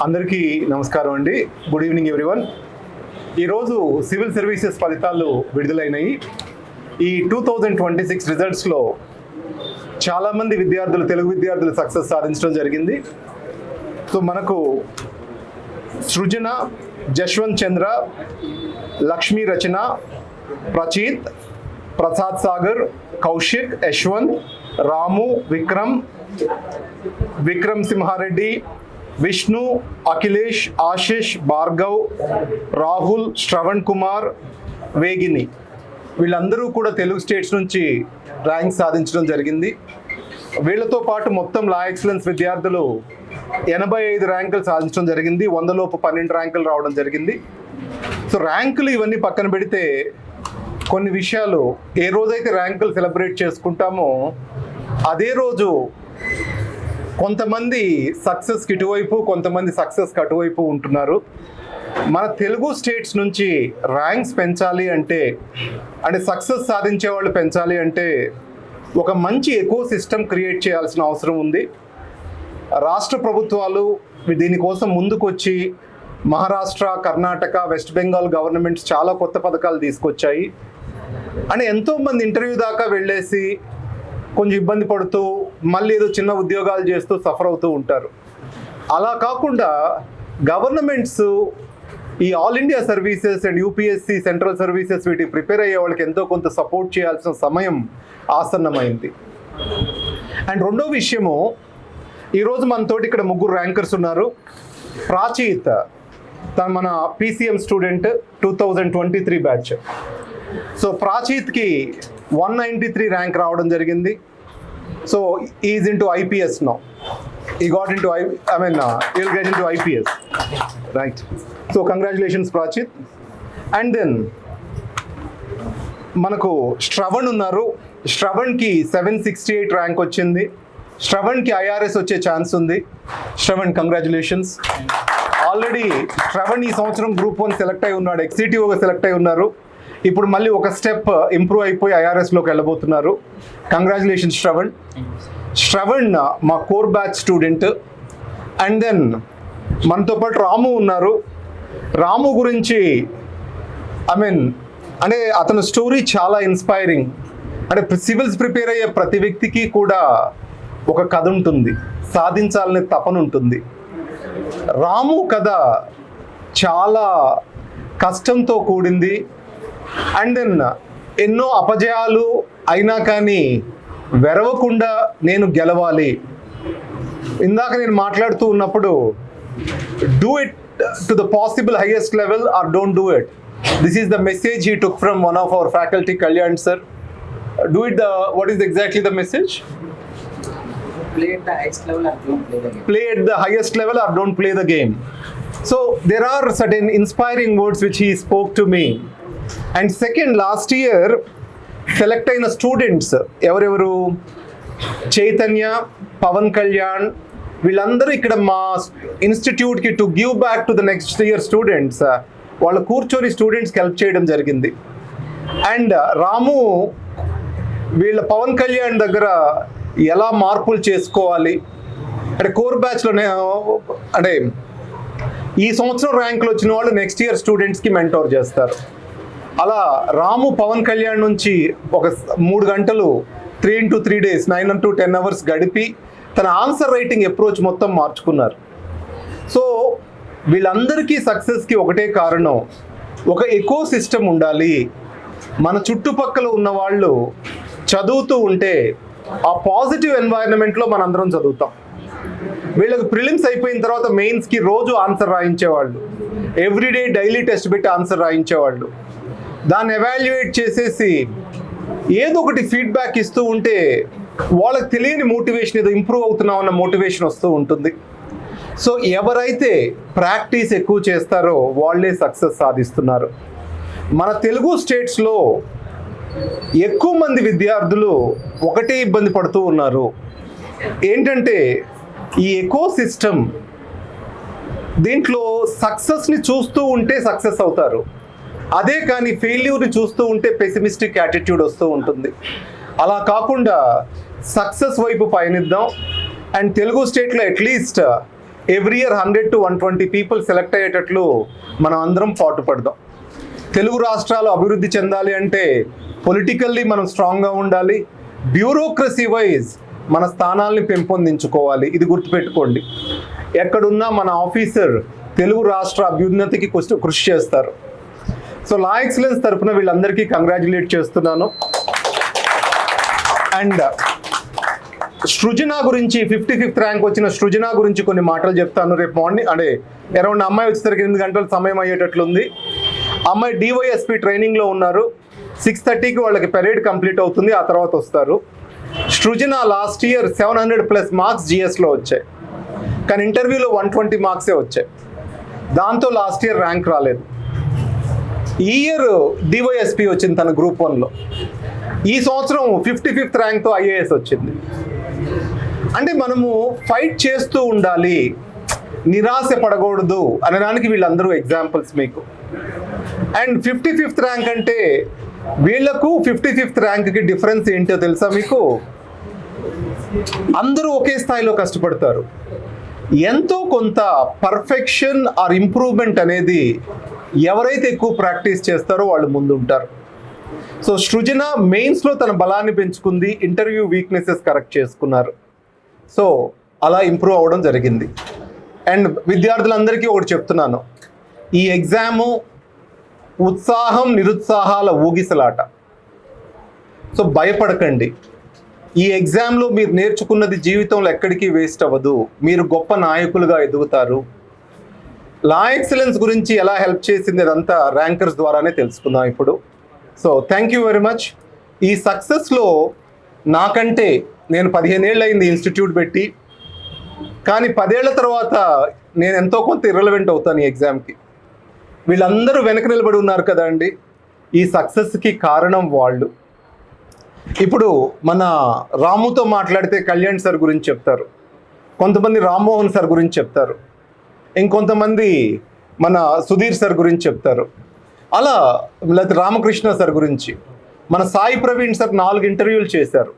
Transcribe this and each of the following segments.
అందరికీ నమస్కారం అండి. Good evening everyone. ఈరోజు సివిల్ సర్వీసెస్ ఫలితాలు విడుదలైనాయి. ఈ 2026 రిజల్ట్స్లో చాలామంది విద్యార్థులు, తెలుగు విద్యార్థులు సక్సెస్ సాధించడం జరిగింది. సో మనకు సృజన, జశ్వంత్ చంద్ర, లక్ష్మీ రచన, ప్రచీత్, ప్రసాద్ సాగర్, కౌశిక్, యశ్వంత్, రాము, విక్రమ్ సింహారెడ్డి, విష్ణు, అఖిలేష్, ఆశిష్, భార్గవ్, రాహుల్, శ్రవణ్ కుమార్, వేగిని వీళ్ళందరూ కూడా తెలుగు స్టేట్స్ నుంచి ర్యాంక్ సాధించడం జరిగింది. వీళ్ళతో పాటు మొత్తం లా ఎక్సలెన్స్ విద్యార్థులు 85 ర్యాంకులు సాధించడం జరిగింది. 100లోపు 12 ర్యాంకులు రావడం జరిగింది. సో ర్యాంకులు ఇవన్నీ పక్కన పెడితే కొన్ని విషయాలు, ఏ రోజైతే ర్యాంకులు సెలబ్రేట్ చేసుకుంటామో అదే రోజు కొంతమంది సక్సెస్కి ఇటువైపు, కొంతమంది సక్సెస్కి అటువైపు ఉంటున్నారు. మన తెలుగు స్టేట్స్ నుంచి ర్యాంక్స్ పెంచాలి అంటే సక్సెస్ సాధించే వాళ్ళు పెంచాలి అంటే ఒక మంచి ఎకో సిస్టమ్ క్రియేట్ చేయాల్సిన అవసరం ఉంది. రాష్ట్ర ప్రభుత్వాలు దీనికోసం ముందుకొచ్చి మహారాష్ట్ర, కర్ణాటక, వెస్ట్ బెంగాల్ గవర్నమెంట్స్ చాలా కొత్త పథకాలు తీసుకొచ్చాయి. ఎంతోమంది ఇంటర్వ్యూ దాకా వెళ్ళేసి కొంచెం ఇబ్బంది పడుతూ మళ్ళీ ఏదో చిన్న ఉద్యోగాలు చేస్తూ సఫర్ అవుతూ ఉంటారు. అలా కాకుండా గవర్నమెంట్స్ ఈ all India services and UPSC, central services వీటికి ప్రిపేర్ అయ్యే వాళ్ళకి ఎంతో కొంత సపోర్ట్ చేయాల్సిన సమయం ఆసన్నమైంది. అండ్ రెండో విషయము, ఈరోజు మనతోటి ఇక్కడ 3 ర్యాంకర్స్ ఉన్నారు. ప్రాచీత్ మన పీసీఎం స్టూడెంట్, 2023 బ్యాచ్. సో ప్రాచీత్కి 193 ర్యాంక్ రావడం జరిగింది. So is into IPS now. He got into will get into IPS, right? So congratulations Prachit. And then మనకు శ్రవణ్ ఉన్నారు. శ్రవణ్కి 768 ర్యాంక్ వచ్చింది. శ్రవణ్కి ఐఆర్ఎస్ వచ్చే ఛాన్స్ ఉంది. శ్రవణ్, కంగ్రాచులేషన్స్. ఆల్రెడీ శ్రవణ్ ఈ సంవత్సరం గ్రూప్ 1 సెలెక్ట్ అయి ఉన్నాడు, ఎక్సిటివ్గా సెలెక్ట్ అయి ఉన్నారు. ఇప్పుడు మళ్ళీ ఒక స్టెప్ ఇంప్రూవ్ అయిపోయి ఐఆర్ఎస్లోకి వెళ్ళబోతున్నారు. కంగ్రాచులేషన్స్ శ్రవణ్. శ్రవణ్ మా core batch student. And then మనతో పాటు రాము ఉన్నారు. రాము గురించి అతని స్టోరీ చాలా ఇన్స్పైరింగ్. సివిల్స్ ప్రిపేర్ అయ్యే ప్రతి వ్యక్తికి కూడా ఒక కథ ఉంటుంది, సాధించాలనే తపన ఉంటుంది. రాము కథ చాలా కష్టంతో కూడింది. అండ్ దెన్ ఎన్నో అపజయాలు అయినా కానీ వెరవకుండా నేను గెలవాలి. ఇందాక నేను మాట్లాడుతూ ఉన్నప్పుడు do it to the possible highest level or don't do it. This is the message he took from one of our faculty, Kalyan sir. Do it what is exactly the message? Play at the highest level or don't play the game. Play at the highest level or don't play the game. So there are certain inspiring words which he spoke to me. And second, last year select అయిన students ఎవరెవరు? చైతన్య, పవన్ కళ్యాణ్, వీళ్ళందరూ ఇక్కడ మా ఇన్స్టిట్యూట్కి to give back to the next year students వాళ్ళు కూర్చొని స్టూడెంట్స్కి help చేయడం జరిగింది. అండ్ రాము వీళ్ళ పవన్ కళ్యాణ్ దగ్గర ఎలా మార్పులు చేసుకోవాలి కోర్ బ్యాచ్లోనే ఈ సంవత్సరం ర్యాంకులు వచ్చిన వాళ్ళు నెక్స్ట్ ఇయర్ స్టూడెంట్స్కి మెంటోర్ చేస్తారు. అలా రాము పవన్ కళ్యాణ్ నుంచి ఒక 3 గంటలు 3 into 3 days 9 into 10 hours గడిపి తన ఆన్సర్ రైటింగ్ అప్రోచ్ మొత్తం మార్చుకున్నారు. సో వీళ్ళందరికీ సక్సెస్కి ఒకటే కారణం, ఒక ఎకో సిస్టమ్ ఉండాలి. మన చుట్టుపక్కల ఉన్న వాళ్ళు చదువుతూ ఉంటే ఆ పాజిటివ్ ఎన్వైరన్మెంట్లో మనందరం చదువుతాం. వీళ్ళకి ప్రిలిమ్స్ అయిపోయిన తర్వాత మెయిన్స్కి రోజు ఆన్సర్ రాయించేవాళ్ళు, ఎవ్రీడే డైలీ టెస్ట్ పెట్టి ఆన్సర్ రాయించేవాళ్ళు. దాన్ని ఎవాల్యుయేట్ చేసేసి ఏదో ఒకటి ఫీడ్బ్యాక్ ఇస్తూ ఉంటే వాళ్ళకి తెలియని మోటివేషన్, ఏదో ఇంప్రూవ్ అవుతున్నాం అన్న మోటివేషన్ వస్తూ ఉంటుంది. సో ఎవరైతే ప్రాక్టీస్ ఎక్కువ చేస్తారో వాళ్ళే సక్సెస్ సాధిస్తున్నారు. మన తెలుగు స్టేట్స్లో ఎక్కువ మంది విద్యార్థులు ఒకటే ఇబ్బంది పడుతూ ఉన్నారు. ఏంటంటే ఈ ఎకో సిస్టమ్, దీంట్లో సక్సెస్ని చూస్తూ ఉంటే సక్సెస్ అవుతారు, అదే కానీ ఫెయిల్యూర్ని చూస్తూ ఉంటే పెసిమిస్టిక్ యాటిట్యూడ్ వస్తూ ఉంటుంది. అలా కాకుండా సక్సెస్ వైపు పయనిద్దాం. అండ్ తెలుగు స్టేట్లో at least every year 100 to 120 people select అయ్యేటట్లు మనం అందరం పాటుపడదాం. తెలుగు రాష్ట్రాలు అభివృద్ధి చెందాలి అంటే పొలిటికల్లీ మనం స్ట్రాంగ్గా ఉండాలి, బ్యూరోక్రసీ వైజ్ మన స్థానాల్ని పెంపొందించుకోవాలి. ఇది గుర్తుపెట్టుకోండి. ఎక్కడున్నా మన ఆఫీసర్ తెలుగు రాష్ట్ర అభ్యున్నతికి కృషి చేస్తారు. సో లా ఎక్సలెన్స్ తరఫున వీళ్ళందరికీ కంగ్రాచులేట్ చేస్తున్నాను. అండ్ సృజన గురించి 55th ర్యాంక్ వచ్చిన సృజన గురించి కొన్ని మాటలు చెప్తాను. రేపు మార్నింగ్ అంటే అరౌండ్ అమ్మాయి వచ్చేసరికి 8 గంటల సమయం అయ్యేటట్లుంది. అమ్మాయి డివైఎస్పి ట్రైనింగ్లో ఉన్నారు. 6:30కి వాళ్ళకి పెరేడ్ కంప్లీట్ అవుతుంది, ఆ తర్వాత వస్తారు. సృజన లాస్ట్ ఇయర్ 700+ మార్క్స్ జిఎస్లో వచ్చాయి, కానీ ఇంటర్వ్యూలో 120 మార్క్సే వచ్చాయి. దాంతో లాస్ట్ ఇయర్ ర్యాంక్ రాలేదు. ఈ ఇయర్ డివైఎస్పి వచ్చింది తన గ్రూప్ 1లో. ఈ సంవత్సరం 55th ర్యాంక్తో ఐఏఎస్ వచ్చింది. అంటే మనము ఫైట్ చేస్తూ ఉండాలి, నిరాశ పడకూడదు అనడానికి వీళ్ళందరూ ఎగ్జాంపుల్స్ మీకు. అండ్ 55th ర్యాంక్ అంటే వీళ్లకు 55th ర్యాంక్కి డిఫరెన్స్ ఏంటో తెలుసా మీకు? అందరూ ఒకే స్థాయిలో కష్టపడతారు, ఎంతో కొంత పర్ఫెక్షన్ ఆర్ ఇంప్రూవ్మెంట్ అనేది ఎవరైతే ఎక్కువ ప్రాక్టీస్ చేస్తారో వాళ్ళు ముందుంటారు. సో సృజన మెయిన్స్లో తన బలాన్ని పెంచుకుంది, ఇంటర్వ్యూ వీక్నెసెస్ కరెక్ట్ చేసుకున్నారు. సో అలా ఇంప్రూవ్ అవ్వడం జరిగింది. అండ్ విద్యార్థులందరికీ ఒకటి చెప్తున్నాను, ఈ ఎగ్జాము ఉత్సాహం నిరుత్సాహాల ఊగిసలాట. సో భయపడకండి. ఈ ఎగ్జామ్లో మీరు నేర్చుకున్నది జీవితంలో ఎక్కడికి వేస్ట్ అవ్వదు. మీరు గొప్ప నాయకులుగా ఎదుగుతారు. లా ఎక్సలెన్స్ గురించి ఎలా హెల్ప్ చేసింది అదంతా ర్యాంకర్స్ ద్వారానే తెలుసుకుందాం ఇప్పుడు. So thank you very much. ఈ సక్సెస్లో నాకంటే నేను 15 ఏళ్ళు అయింది ఇన్స్టిట్యూట్ పెట్టి, కానీ 10 ఏళ్ల తర్వాత నేను ఎంతో కొంత ఇర్రెలవెంట్ అవుతాను ఈ ఎగ్జామ్కి. వీళ్ళందరూ వెనక నిలబడి ఉన్నారు కదా అండి, ఈ సక్సెస్కి కారణం వాళ్ళు. ఇప్పుడు మన రాముతో మాట్లాడితే కళ్యాణ్ సార్ గురించి చెప్తారు, కొంతమంది రామ్మోహన్ సార్ గురించి చెప్తారు, ఇంకొంతమంది మన సుధీర్ సార్ గురించి చెప్తారు, అలా లేకపోతే రామకృష్ణ సార్ గురించి. మన సాయి ప్రవీణ్ సార్ 4 ఇంటర్వ్యూలు చేశారు.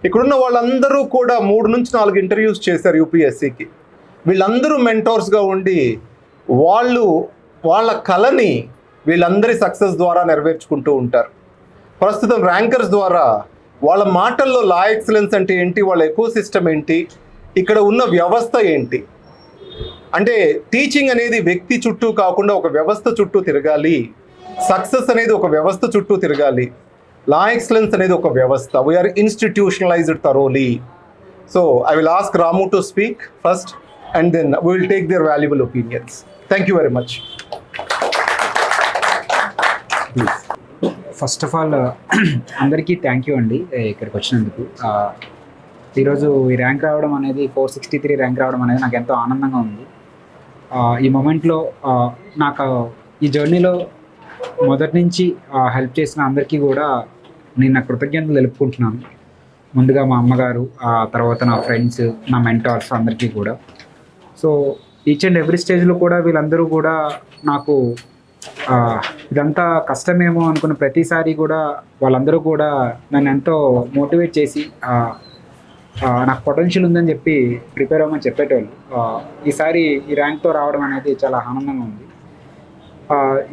ఇక్కడున్న వాళ్ళందరూ కూడా 3 నుంచి 4 ఇంటర్వ్యూస్ చేశారు యూపీఎస్సికి. వీళ్ళందరూ మెంటోర్స్గా ఉండి వాళ్ళ కళని వీళ్ళందరి సక్సెస్ ద్వారా నెరవేర్చుకుంటూ ఉంటారు. ప్రస్తుతం ర్యాంకర్స్ ద్వారా వాళ్ళ మాటల్లో లా ఎక్సలెన్స్ అంటే ఏంటి, వాళ్ళ ఎకోసిస్టమ్ ఏంటి, ఇక్కడ ఉన్న వ్యవస్థ ఏంటి, అంటే టీచింగ్ అనేది వ్యక్తి చుట్టూ కాకుండా ఒక వ్యవస్థ చుట్టూ తిరగాలి. సక్సెస్ అనేది ఒక వ్యవస్థ చుట్టూ తిరగాలి. లా ఎక్సలెన్స్ అనేది ఒక వ్యవస్థ. We are institutionalised thoroughly. So I will ask Ramu to speak first and then we will take their valuable opinions. Thank you very much. First of all అందరికీ థ్యాంక్ యూ అండి ఇక్కడికి వచ్చినందుకు. ఈరోజు ఈ ర్యాంక్ రావడం అనేది 463 ర్యాంక్ రావడం అనేది నాకు ఎంతో ఆనందంగా ఉంది. ఈ మూమెంట్లో నాకు ఈ జర్నీలో మొదటి నుంచి హెల్ప్ చేసిన అందరికీ కూడా నేను నా కృతజ్ఞతలు తెలుపుకుంటున్నాను. ముందుగా మా అమ్మగారు, తర్వాత నా ఫ్రెండ్స్, నా మెంటార్స్ అందరికీ కూడా. సో ఈచ్ అండ్ ఎవ్రీ స్టేజ్లో కూడా వీళ్ళందరూ కూడా నాకు ఇదంతా కష్టమేమో అనుకున్న ప్రతిసారి కూడా వాళ్ళందరూ కూడా నన్ను ఎంతో మోటివేట్ చేసి నాకు పొటెన్షియల్ ఉందని చెప్పి ప్రిపేర్ అవ్వమని చెప్పేటోళ్ళు. ఈసారి ఈ ర్యాంక్తో రావడం అనేది చాలా ఆనందంగా ఉంది.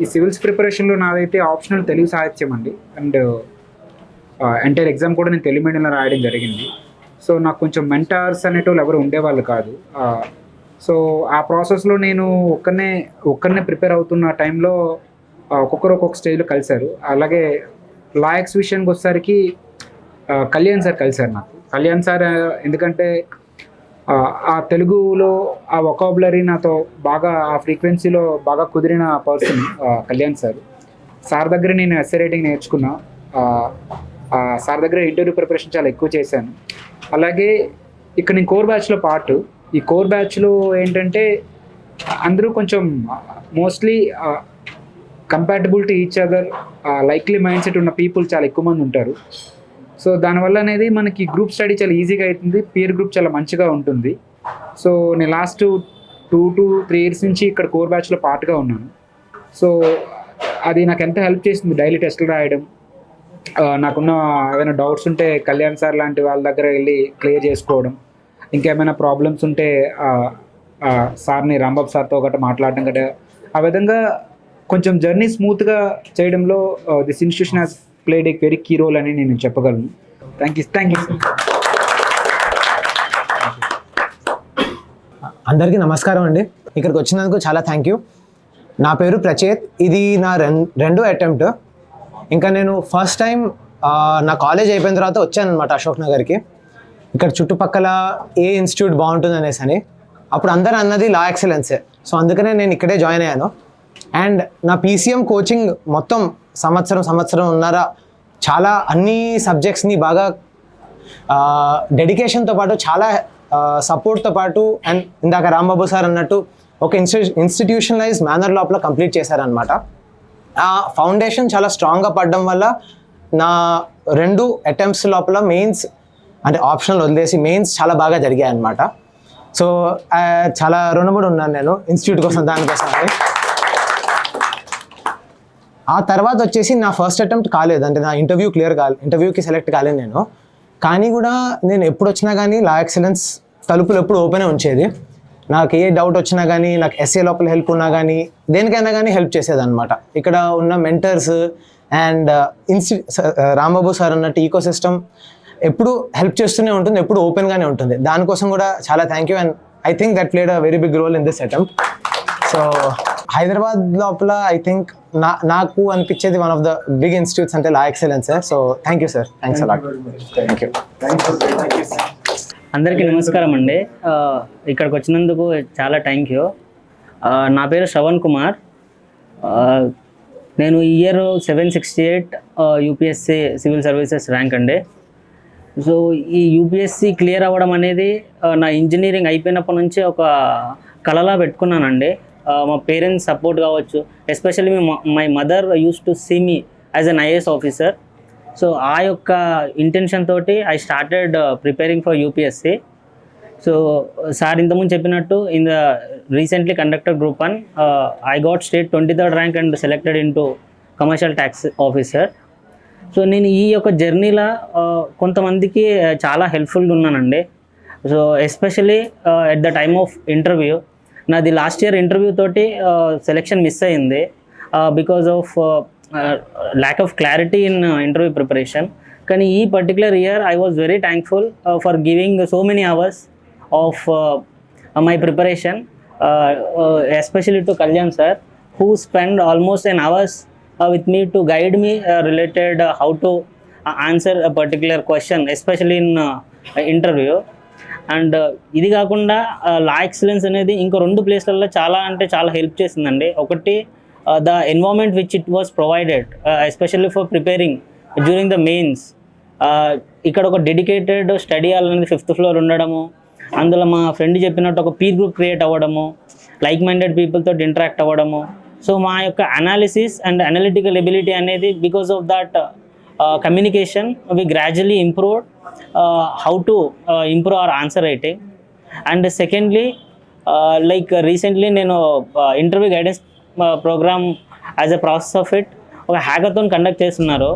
ఈ సివిల్స్ ప్రిపరేషన్లో నాదైతే ఆప్షనల్ తెలుగు సాహిత్యం అండి. అండ్ ఎంటైర్ ఎగ్జామ్ కూడా నేను తెలుగు మీడియంలో రాయడం జరిగింది. సో నాకు కొంచెం మెంటార్స్ అనేటోళ్ళు ఎవరు ఉండేవాళ్ళు కాదు. సో ఆ ప్రాసెస్లో నేను ఒక్కరినే ప్రిపేర్ అవుతున్న టైంలో ఒక్కొక్కరు ఒక్కొక్క స్టేజ్లో కలిశారు. అలాగే లా ఎక్స్ విషయానికి వచ్చేసరికి కళ్యాణ్ సార్ కలిశారు నాకు. కళ్యాణ్ సార్ ఎందుకంటే ఆ తెలుగులో ఆ వొకాబులరీ నాతో బాగా ఆ ఫ్రీక్వెన్సీలో బాగా కుదిరిన పర్సన్ కళ్యాణ్ సార్. సార్ దగ్గర నేను ఎస్ఏ రైటింగ్ నేర్చుకున్నా. సార్ దగ్గర ఇంటర్వ్యూ ప్రిపరేషన్ చాలా ఎక్కువ చేశాను. అలాగే ఇక్కడ నేను కోర్ బ్యాచ్లో పార్ట్. ఈ కోర్ బ్యాచ్లో ఏంటంటే అందరూ కొంచెం mostly compatible to each other, likely mind set ఉన్న పీపుల్ చాలా ఎక్కువ మంది ఉంటారు. సో దానివల్ల అనేది మనకి గ్రూప్ స్టడీ చాలా ఈజీగా అవుతుంది, పీర్ గ్రూప్ చాలా మంచిగా ఉంటుంది. సో నేను లాస్ట్ 2 to 3 years నుంచి ఇక్కడ కోర్ బ్యాచ్లో పార్ట్గా ఉన్నాను. సో అది నాకు ఎంత హెల్ప్ చేస్తుంది డైలీ టెస్టులు రాయడం. నాకున్న ఏమైనా డౌట్స్ ఉంటే కళ్యాణ్ సార్ లాంటి వాళ్ళ దగ్గర వెళ్ళి క్లియర్ చేసుకోవడం, ఇంకేమైనా ప్రాబ్లమ్స్ ఉంటే సార్ని రాంబాబు సార్తో గట్రా మాట్లాడడం గట్రా ఆ విధంగా కొంచెం జర్నీ స్మూత్గా చేయడంలో this institution has played a very key role అని నేను చెప్పగలను. Thank you sir. అందరికీ నమస్కారం అండి. ఇక్కడికి వచ్చినందుకు చాలా థ్యాంక్ యూ. నా పేరు ప్రచేత్. ఇది నా రెండో అటెంప్ట్. ఇంకా నేను ఫస్ట్ టైం నా కాలేజ్ అయిపోయిన తర్వాత వచ్చాను అనమాట అశోక్ నగర్కి. ఇక్కడ చుట్టుపక్కల ఏ ఇన్స్టిట్యూట్ బాగుంటుంది అనేసి అని అప్పుడు అందరూ అన్నది లా ఎక్సలెన్సే. సో అందుకనే నేను ఇక్కడే జాయిన్ అయ్యాను. అండ్ నా PCM కోచింగ్ మొత్తం సంవత్సరం ఉన్నారా చాలా అన్ని సబ్జెక్ట్స్ని బాగా డెడికేషన్తో పాటు చాలా సపోర్ట్తో పాటు అండ్ ఇందాక రాంబాబు సార్ అన్నట్టు ఒక ఇన్స్టిట్యూషనలైజ్ మేనర్ లోపల కంప్లీట్ చేశారనమాట. ఆ ఫౌండేషన్ చాలా స్ట్రాంగ్గా పడడం వల్ల నా 2 అటెంప్ట్స్ లోపల మెయిన్స్ అంటే ఆప్షనల్ వదిలేసి మెయిన్స్ చాలా బాగా జరిగాయి అనమాట. సో చాలా రుణపడి ఉన్నాను నేను ఇన్స్టిట్యూట్ కోసం దానికోసం. ఆ తర్వాత వచ్చేసి నా ఫస్ట్ అటెంప్ట్ కాలేదు, అంటే నా ఇంటర్వ్యూకి సెలెక్ట్ కాలేదు నేను. కానీ కూడా నేను ఎప్పుడు వచ్చినా కానీ లా ఎక్సలెన్స్ తలుపులు ఎప్పుడు ఓపెనే ఉంచేది. నాకు ఏ డౌట్ వచ్చినా కానీ, నాకు ఎస్ఏ లోపల హెల్ప్ ఉన్నా కానీ, దేనికైనా కానీ హెల్ప్ చేసేదన్నమాట. ఇక్కడ ఉన్న మెంటర్స్ అండ్ రాంబాబు సార్ అన్నట్టు ఈకో సిస్టమ్ ఎప్పుడు హెల్ప్ చేస్తూనే ఉంటుంది, ఎప్పుడు ఓపెన్గానే ఉంటుంది. దానికోసం కూడా చాలా thank you. And I think that played a very big role in this attempt. So Hyderabad లోపల ఐ థింక్ నాకు అనిపించేది one of the big institutes అంటే La Excellence. So thank you sir. Thanks a lot. Thank you. అందరికీ నమస్కారం అండి. ఇక్కడికి వచ్చినందుకు చాలా థ్యాంక్ యూ. నా పేరు శ్రవణ్ కుమార్. నేను ఈ year 768 UPSC civil services rank అండి. సో ఈ UPSC క్లియర్ అవ్వడం అనేది నా ఇంజనీరింగ్ అయిపోయినప్పటి నుంచి ఒక కలలా పెట్టుకున్నానండి. మా పేరెంట్స్ సపోర్ట్ కావచ్చు, especially my mother use to see me as an IAS officer. So ఆ యొక్క ఇంటెన్షన్ తోటి I started preparing for UPSC. So sir ఇంతకుముందు చెప్పినట్టు in the recently conducted group 1 I got state 23rd rank and selected in to commercial tax officer. So నేను ఈ యొక్క జర్నీలో కొంతమందికి చాలా హెల్ప్ఫుల్గా ఉన్నానండి. So especially at the time of interview, నాది లాస్ట్ ఇయర్ ఇంటర్వ్యూ తోటి సెలెక్షన్ మిస్ అయింది because of lack of clarity in interview preparation. కానీ ఈ particular year I was very thankful for giving so many hours of my preparation, especially to Kalyan sir who spent almost an hours with me to guide me related how to answer a particular question, especially in interview. And ఇది కాకుండా లా excellence అనేది ఇంకో 2 ప్లేస్లలో చాలా అంటే చాలా help చేసిందండి. ఒకటి the environment which it was provided, especially for preparing during the mains. ఇక్కడ ఒక డెడికేటెడ్ స్టడీ హాల్ అనేది 5th ఫ్లోర్ ఉండడము, అందులో మా ఫ్రెండ్ చెప్పినట్టు ఒక పీర్ గ్రూప్ క్రియేట్ అవ్వడము, లైక్ మైండెడ్ పీపుల్తో ఇంటరాక్ట్ అవ్వడము. సో మా యొక్క అనాలిసిస్ అండ్ అనలిటికల్ ఎబిలిటీ అనేది because of that communication we gradually improved how to improve our answer writing. And secondly like recently నేను interview guidance programme as a process of it ఒక hackathon conduct చేస్తున్నారు.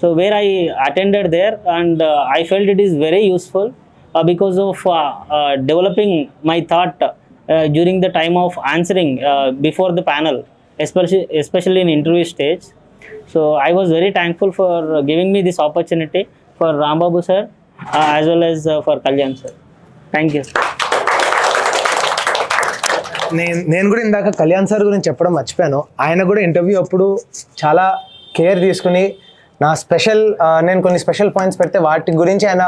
So where I attended there and I felt it is very useful because of developing my thought during the time of answering before the panel, especially in interview stage. So I was very thankful for giving me this opportunity for Rambabu sir as well as for Kalyan sir. Thank you. నేను కూడా ఇందాక Kalyan sir గురించి చెప్పడం మర్చిపోయాను. ఆయన కూడా interview అప్పుడు చాలా కేర్ తీసుకుని నేను కొన్ని స్పెషల్ పాయింట్స్ పెడితే వాటి గురించి ఆయన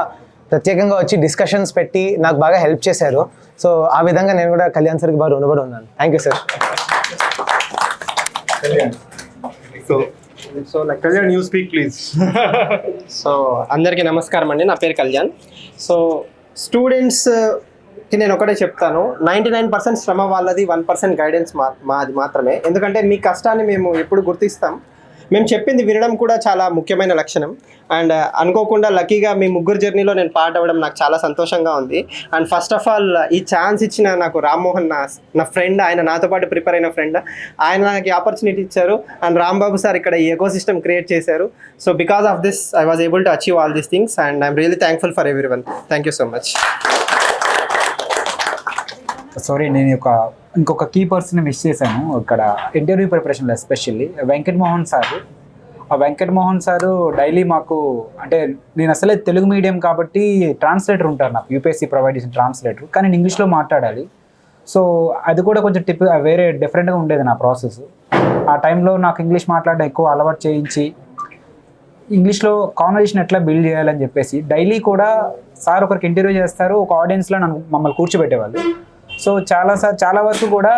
ప్రత్యేకంగా వచ్చి డిస్కషన్స్ పెట్టి నాకు బాగా హెల్ప్ చేశారు. సో ఆ విధంగా నేను కూడా కళ్యాణ్ సార్కి బాగా రుణపడి ఉన్నాను. Thank you sir. So Kalyan, you speak please. So అందరికీ నమస్కారం అండి. నా పేరు కళ్యాణ్. సో స్టూడెంట్స్కి నేను ఒకటే చెప్తాను, 99% శ్రమ వాళ్ళది, 1% గైడెన్స్ మాది మాత్రమే. ఎందుకంటే మీ కష్టాన్ని మేము ఎప్పుడు గుర్తిస్తాం. మేము చెప్పింది వినడం కూడా చాలా ముఖ్యమైన లక్షణం. అండ్ అనుకోకుండా లక్కీగా మీ ముగ్గురు జర్నీలో నేను పార్ట్ అవ్వడం నాకు చాలా సంతోషంగా ఉంది. అండ్ ఫస్ట్ ఆఫ్ ఆల్ ఈ ఛాన్స్ ఇచ్చిన నాకు రామ్మోహన్ నా ఫ్రెండ్, ఆయన నాతో పాటు ప్రిపేర్ అయిన ఫ్రెండ్, ఆయన నాకు ఈ ఆపర్చునిటీ ఇచ్చారు. అండ్ రాంబాబు సార్ ఇక్కడ ఈ ఎకో సిస్టమ్ క్రియేట్ చేశారు. So because of this I was able to achieve all these things and I'm really thankful for every one. Thank you so much. Sorry, నేను ఇంకొక key person miss చేశాను ఇక్కడ interview ప్రిపరేషన్లో, especially Venkat Mohan sir. ఆ Venkat Mohan sir daily మాకు, అంటే నేను అసలే తెలుగు మీడియం కాబట్టి ట్రాన్స్లేటర్ ఉంటారు నాకు, యూపీఎస్సీ ప్రొవైడ్ చేసిన ట్రాన్స్లేటర్, కానీ నేను ఇంగ్లీష్లో మాట్లాడాలి. సో అది కూడా కొంచెం వేరే డిఫరెంట్గా ఉండేది నా ప్రాసెస్. ఆ టైంలో నాకు ఇంగ్లీష్ మాట్లాడడం ఎక్కువ అలవాటు చేయించి, ఇంగ్లీష్లో కాన్వర్జేషన్ ఎట్లా బిల్డ్ చేయాలని చెప్పేసి డైలీ సార్ ఒకరికి ఇంటర్వ్యూ చేస్తారు, ఒక ఆడియన్స్లో మమ్మల్ని కూర్చోబెట్టేవాళ్ళు. సో చాలా వరకు కూడా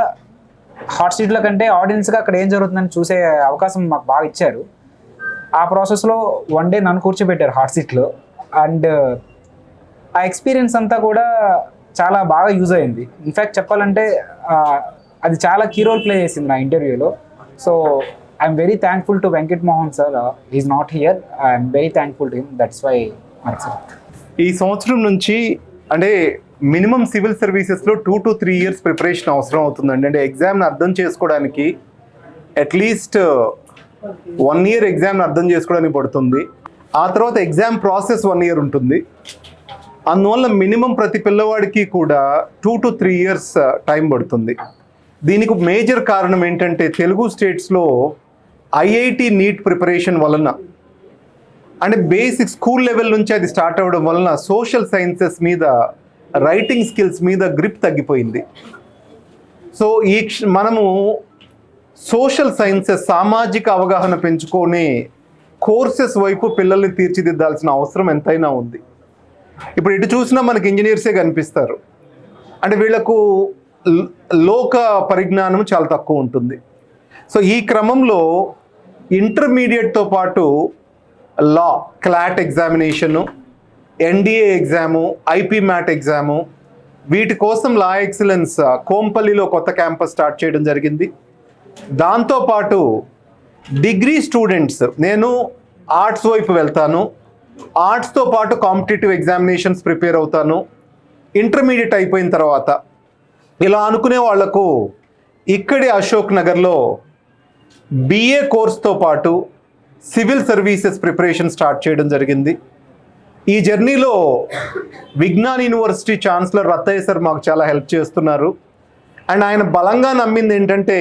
హాట్ సీట్ల కంటే ఆడియన్స్గా అక్కడ ఏం జరుగుతుందని చూసే అవకాశం మాకు బాగా ఇచ్చారు. ఆ ప్రాసెస్లో వన్ డే నన్ను కూర్చోబెట్టారు హాట్ సీట్లో, అండ్ ఆ ఎక్స్పీరియన్స్ అంతా కూడా చాలా బాగా యూజ్ అయింది. ఇన్ఫ్యాక్ట్ చెప్పాలంటే అది చాలా కీ రోల్ ప్లే చేసింది నా ఇంటర్వ్యూలో. So I'm very thankful to Venkat Mohan sir. Is not here, I'm very thankful to him. That's why ఈ సంవత్సరం నుంచి అంటే మినిమం సివిల్ సర్వీసెస్లో 2 to 3 years ప్రిపరేషన్ అవసరం అవుతుందండి. అంటే ఎగ్జామ్ని అర్థం చేసుకోవడానికి అట్లీస్ట్ 1 year ఎగ్జామ్ని అర్థం చేసుకోవడానికి పడుతుంది. ఆ తర్వాత ఎగ్జామ్ ప్రాసెస్ 1 year ఉంటుంది. అందువల్ల మినిమం ప్రతి పిల్లవాడికి కూడా 2 to 3 years టైం పడుతుంది. దీనికి మేజర్ కారణం ఏంటంటే తెలుగు స్టేట్స్లో ఐఐటి నీట్ ప్రిపరేషన్ వలన, అంటే బేసిక్ స్కూల్ లెవెల్ నుంచి అది స్టార్ట్ అవ్వడం వలన సోషల్ సైన్సెస్ మీద, రైటింగ్ స్కిల్స్ మీద గ్రిప్ తగ్గిపోయింది. సో మనము సోషల్ సైన్సెస్, సామాజిక అవగాహన పెంచుకొని కోర్సెస్ వైపు పిల్లల్ని తీర్చిదిద్దాల్సిన అవసరం ఎంతైనా ఉంది. ఇప్పుడు ఇటు చూసినా మనకి ఇంజనీర్సే కనిపిస్తారు, అంటే వీళ్ళకు లోక పరిజ్ఞానం చాలా తక్కువ ఉంటుంది. సో ఈ క్రమంలో ఇంటర్మీడియట్తో పాటు law, CLAT examination, NDA exam, IPMAT exam, వీటి కోసం లా ఎక్సలెన్స్ కోంపల్లిలో కొత్త క్యాంపస్ స్టార్ట్ చేయడం జరిగింది. దాంతోపాటు డిగ్రీ స్టూడెంట్స్, నేను ఆర్ట్స్ వైపు వెళ్తాను, ఆర్ట్స్తో పాటు కాంపిటేటివ్ ఎగ్జామినేషన్స్ ప్రిపేర్ అవుతాను, ఇంటర్మీడియట్ అయిపోయిన తర్వాత ఇలా అనుకునే వాళ్లకు ఇక్కడి అశోక్ నగర్లో బిఏ కోర్స్తో పాటు సివిల్ సర్వీసెస్ ప్రిపరేషన్ స్టార్ట్ చేయడం జరిగింది. ఈ జర్నీలో Vignan university chancellor Rattaiah sir మాకు చాలా హెల్ప్ చేస్తున్నారు. అండ్ ఆయన బలంగా నమ్మింది ఏంటంటే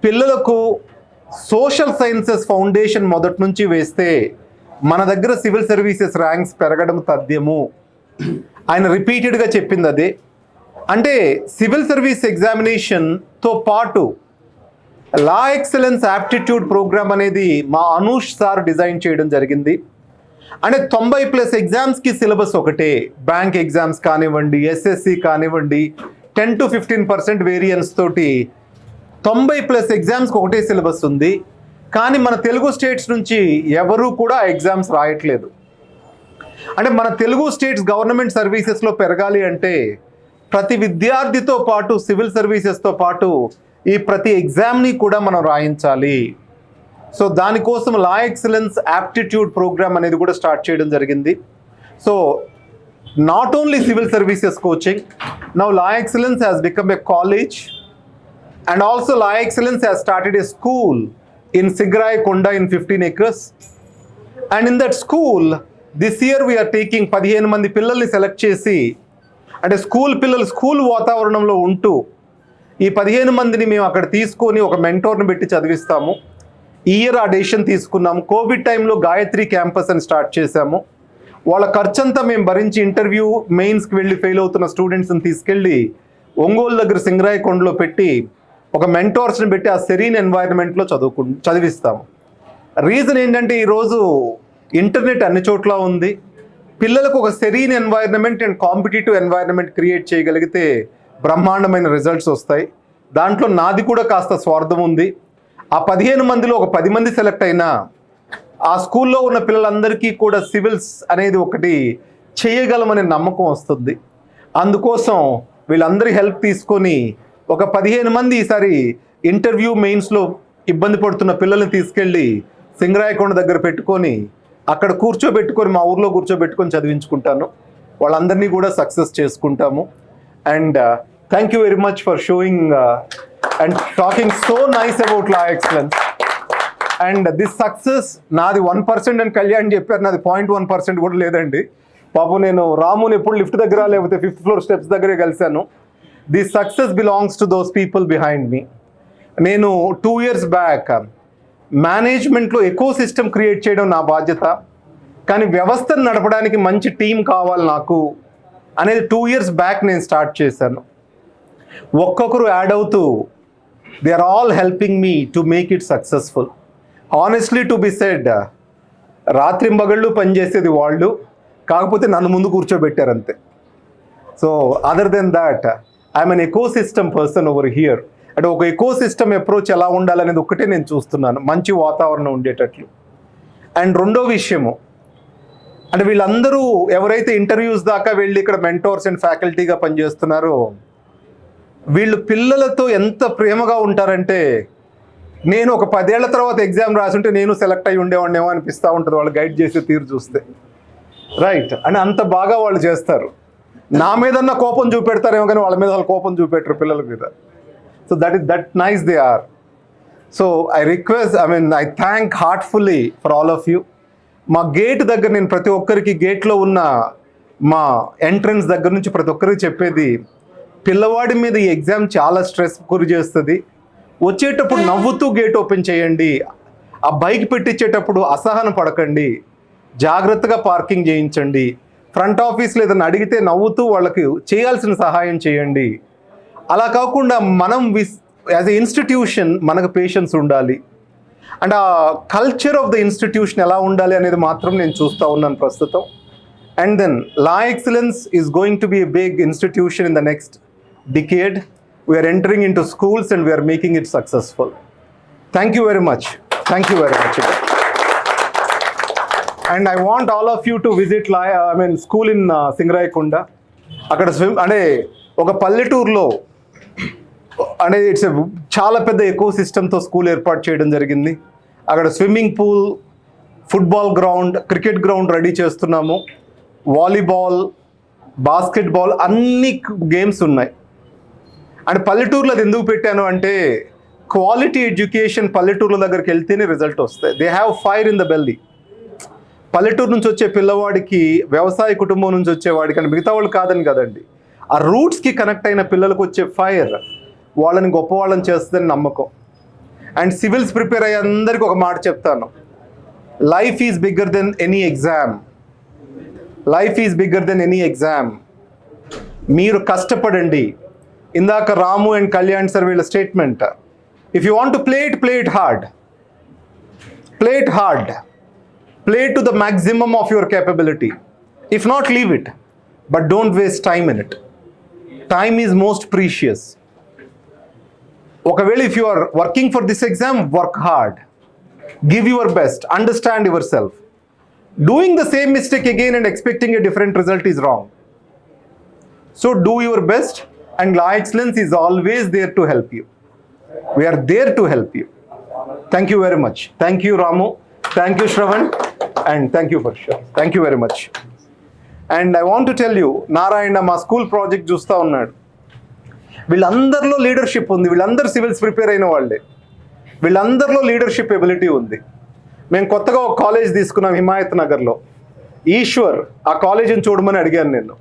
పిల్లలకు సోషల్ సైన్సెస్ ఫౌండేషన్ మొదటి నుంచి వేస్తే మన దగ్గర సివిల్ సర్వీసెస్ ర్యాంక్స్ పెరగడం తథ్యము. ఆయన రిపీటెడ్గా చెప్పింది అదే. అంటే సివిల్ సర్వీస్ ఎగ్జామినేషన్తో పాటు లా ఎక్సలెన్స్ యాప్టిట్యూడ్ ప్రోగ్రామ్ అనేది మా అనూష్ సార్ డిజైన్ చేయడం జరిగింది. అంటే 90+ ఎగ్జామ్స్కి సిలబస్ ఒకటే. బ్యాంక్ ఎగ్జామ్స్ కానివ్వండి, ఎస్ఎస్సి కానివ్వండి, 10 to 15% వేరియన్స్ తోటి 90+ ఎగ్జామ్స్కి ఒకటే సిలబస్ ఉంది. కానీ మన తెలుగు స్టేట్స్ నుంచి ఎవరూ కూడా ఎగ్జామ్స్ రాయట్లేదు. అంటే మన తెలుగు స్టేట్స్ గవర్నమెంట్ సర్వీసెస్లో పెరగాలి అంటే ప్రతి విద్యార్థితో పాటు సివిల్ సర్వీసెస్తో పాటు ఈ ప్రతి ఎగ్జామ్ని కూడా మనం రాయించాలి. సో దానికోసం లా ఎక్సలెన్స్ యాప్టిట్యూడ్ ప్రోగ్రామ్ అనేది కూడా స్టార్ట్ చేయడం జరిగింది. So not only civil services coaching, now law excellence has become a college, and also law excellence has started a school in Sigrayakonda in 15 acres. And in that school, this year we are taking 15 మంది పిల్లల్ని select చేసి, అంటే పిల్లలు school వాతావరణంలో ఉంటూ ఈ 15 మందిని మేము అక్కడ తీసుకొని ఒక మెంటోర్ని పెట్టి చదివిస్తాము. ఈ ఇయర్ ఆ డెసిషన్ తీసుకున్నాము. కోవిడ్ టైంలో గాయత్రి క్యాంపస్ అని స్టార్ట్ చేశాము. వాళ్ళ ఖర్చంతా మేము భరించి ఇంటర్వ్యూ, మెయిన్స్కి వెళ్ళి ఫెయిల్ అవుతున్న స్టూడెంట్స్ని తీసుకెళ్ళి ఒంగోలు దగ్గర సింగరాయకొండలో పెట్టి ఒక మెంటోర్స్ని పెట్టి ఆ సెరీన్ ఎన్వైరన్మెంట్లో చదివిస్తాము. రీజన్ ఏంటంటే ఈరోజు ఇంటర్నెట్ అన్ని చోట్ల ఉంది. పిల్లలకు ఒక serene environment and competitive environment create చేయగలిగితే బ్రహ్మాండమైన రిజల్ట్స్ వస్తాయి. దాంట్లో నాది కూడా కాస్త స్వార్థం ఉంది. ఆ 15 మందిలో ఒక 10 మంది సెలెక్ట్ అయినా ఆ స్కూల్లో ఉన్న పిల్లలందరికీ కూడా సివిల్స్ అనేది ఒకటి చేయగలమనే నమ్మకం వస్తుంది. అందుకోసం వీళ్ళందరి హెల్ప్ తీసుకొని ఒక 15 మంది ఈసారి ఇంటర్వ్యూ, మెయిన్స్లో ఇబ్బంది పడుతున్న పిల్లల్ని తీసుకెళ్ళి సింగరాయకొండ దగ్గర పెట్టుకొని అక్కడ కూర్చోబెట్టుకొని, మా ఊర్లో కూర్చోబెట్టుకొని చదివించుకుంటాను. వాళ్ళందరినీ కూడా సక్సెస్ చేసుకుంటాము. And thank you very much for showing and talking so nice about law excellence. And this success నాది 1% అని కళ్యాణ్ చెప్పారు, నాది 0.1% కూడా లేదండి. పాపం నేను రాముని ఎప్పుడు లిఫ్ట్ దగ్గర లేకపోతే 5th floor స్టెప్స్ దగ్గరే కలిశాను. The success belongs to those people behind me. నేను 2 years బ్యాక్ మేనేజ్మెంట్లో ఎకో సిస్టమ్ క్రియేట్ చేయడం నా బాధ్యత, కానీ వ్యవస్థను నడపడానికి మంచి టీం కావాలి నాకు అనేది 2 years బ్యాక్ నేను స్టార్ట్ చేశాను. ఒక్కొక్కరు యాడ్ అవుతూ they are all helping me to make it successful. Honestly to be said, రాత్రింబగళ్ళు పనిచేసేది వాళ్ళు, కాకపోతే నన్ను ముందు కూర్చోబెట్టారు అంతే. So other than that I'm an ecosystem person over here. అంటే ఒక ఎకో సిస్టమ్ అప్రోచ్ ఎలా ఉండాలనేది ఒక్కటే నేను చూస్తున్నాను, మంచి వాతావరణం ఉండేటట్లు. అండ్ రెండో విషయము, అంటే వీళ్ళందరూ ఎవరైతే ఇంటర్వ్యూస్ దాకా వెళ్ళి ఇక్కడ మెంటోర్స్ అండ్ ఫ్యాకల్టీగా పనిచేస్తున్నారో వీళ్ళు పిల్లలతో ఎంత ప్రేమగా ఉంటారంటే, నేను ఒక 10 ఏళ్ల తర్వాత ఎగ్జామ్ రాసుంటే నేను సెలెక్ట్ అయ్యి ఉండేవాడినేమో అనిపిస్తూ ఉంటుంది వాళ్ళు గైడ్ చేసే తీరు చూస్తే. రైట్, అని అంత బాగా వాళ్ళు చేస్తారు. నా మీదన్న కోపం చూపెడతారేమో కానీ వాళ్ళ మీద వాళ్ళు కోపం చూపెట్టరు పిల్లల మీద. So that nice they are. So I request, I thank heartfully for all of you. మా గేట్ దగ్గర నేను ప్రతి ఒక్కరికి, గేట్లో ఉన్న మా ఎంట్రన్స్ దగ్గర నుంచి ప్రతి ఒక్కరికి చెప్పేది, పిల్లవాడి మీద ఈ ఎగ్జామ్ చాలా స్ట్రెస్ గురి చేస్తుంది. వచ్చేటప్పుడు నవ్వుతూ గేట్ ఓపెన్ చేయండి. ఆ బైక్ పెట్టించేటప్పుడు అసహన పడకండి. జాగ్రత్తగా పార్కింగ్ చేయించండి. ఫ్రంట్ ఆఫీస్లో ఏదైనా అడిగితే నవ్వుతూ వాళ్ళకి చేయాల్సిన సహాయం చేయండి. అలా కాకుండా మనం యాజ్ ఎ ఇన్స్టిట్యూషన్ మనకు పేషెన్స్ ఉండాలి. అండ్ ఆ కల్చర్ ఆఫ్ ద ఇన్స్టిట్యూషన్ ఎలా ఉండాలి అనేది మాత్రం నేను చూస్తూ ఉన్నాను ప్రస్తుతం. And then La Excellence is going to be a big institution in the next decade. We are entering into schools and we are making it successful. Thank you very much. Thank you very much. And I want all of you to visit school in Singaraikonda. అక్కడ అంటే ఒక పల్లెటూరులో అంటే it's చాలా పెద్ద echo సిస్టమ్తో school ఏర్పాటు చేయడం జరిగింది. అక్కడ swimming pool, football ground, cricket ground ready చేస్తున్నాము. వాలీబాల్, బాస్కెట్బాల్ అన్ని గేమ్స్ ఉన్నాయి. అండ్ పల్లెటూరులో అది ఎందుకు పెట్టాను అంటే, క్వాలిటీ ఎడ్యుకేషన్ పల్లెటూర్ల దగ్గరికి వెళ్తేనే రిజల్ట్ వస్తాయి. They have fire in the belly. పల్లెటూరు నుంచి వచ్చే పిల్లవాడికి, వ్యవసాయ కుటుంబం నుంచి వచ్చేవాడికి అని మిగతా వాళ్ళు కాదని కదండి, ఆ రూట్స్కి కనెక్ట్ అయిన పిల్లలకు వచ్చే ఫైర్ వాళ్ళని గొప్పవాళ్ళని చేస్తుందని నమ్మకం. అండ్ సివిల్స్ ప్రిపేర్ అయ్యే అందరికీ ఒక మాట చెప్తాను, life is bigger than any exam. Life is bigger than any exam. మీరు కష్టపడండి. ఇందాక రాము అండ్ కళ్యాణ్ సార్ వీళ్ళ statement, if you want to play it hard. Play it hard. Play to the maximum of your capability. If not, leave it. But don't waste time in it. Time is most precious. ఒకవేళ if you are working for this exam, work hard. Give your best. Understand your self. Doing the same mistake again and expecting a different result is wrong. So do your best, and Law Excellence is always there to help you. We are there to help you. Thank you very much. Thank you, Ramu. Thank you, Shravan. And thank you for sure. Thank you very much. And I want to tell you, Narayana మా school project చూస్తూ ఉన్నాడు. వీళ్ళందరిలో leadership ఉంది. వీళ్ళందరూ civils prepare అయిన వాళ్ళే. వీళ్ళందరిలో leadership ability ఉంది. మేము కొత్తగా ఒక కాలేజ్ తీసుకున్నాం హిమాయత్ నగర్లో, ఈశ్వర్. ఆ కాలేజీని చూడమని అడిగాను నేను.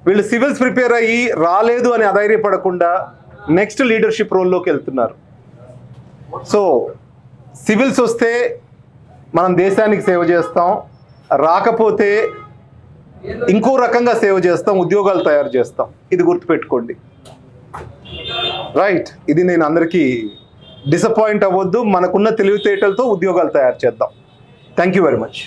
వీళ్ళు సివిల్స్ ప్రిపేర్ అయ్యి రాలేదు అని అధైర్యపడకుండా నెక్స్ట్ లీడర్షిప్ రోల్లోకి వెళ్తున్నారు. సో సివిల్స్ వస్తే మనం దేశానికి సేవ చేస్తాం, రాకపోతే ఇంకో రకంగా సేవ చేస్తాం, ఉద్యోగాలు తయారు చేస్తాం. ఇది గుర్తుపెట్టుకోండి. రైట్, ఇది నేను అందరికీ డిసప్పాయింట్ అవ్వద్దు. మనకున్న తెలివితేటలతో ఉద్యోగాలు తయారు చేద్దాం. Thank you very much.